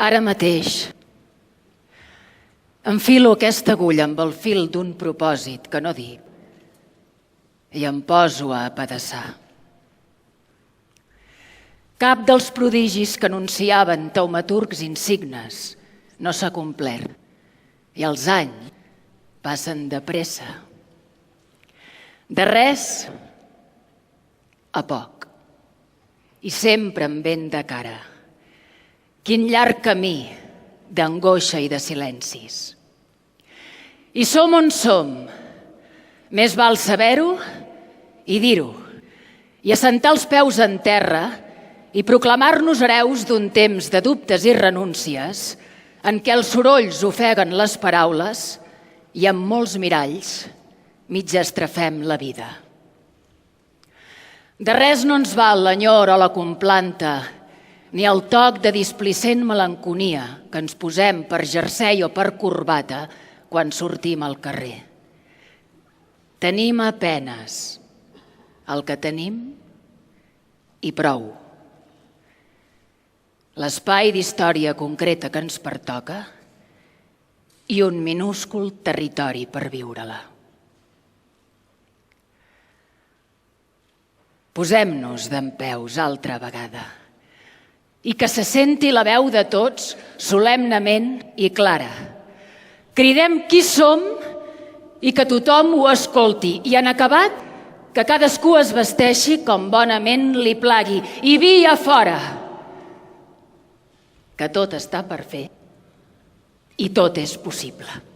Ara mateix enfilo aquesta agulla amb el fil d'un propòsit que no dic i em poso a apedaçar. Cap dels prodigis que anunciaven taumaturgs insignes no s'ha complert i els anys passen de pressa. De res a poc i sempre amb vent de cara. Quin llarg camí d'angoixa i de silencis. I som on som. Més val saber-ho i dir-ho, i assentar els peus en terra i proclamar-nos hereus d'un temps de dubtes i renúncies en què els sorolls ofeguen les paraules i amb molts miralls mig estrafem la vida. De res no ens val l'enyor o la complanta, ni el toc de displicent melanconia que ens posem per jersei o per corbata quan sortim al carrer. Tenim a penes el que tenim i prou. L'espai d'història concreta que ens pertoca i un minúscul territori per viure-la. Posem-nos dempeus altra vegada i que se senti la veu de tots solemnement i clara. Cridem qui som i que tothom ho escolti i en acabat que cadascú es vesteixi com bonament li plagui i via fora, que tot està per fer i tot és possible.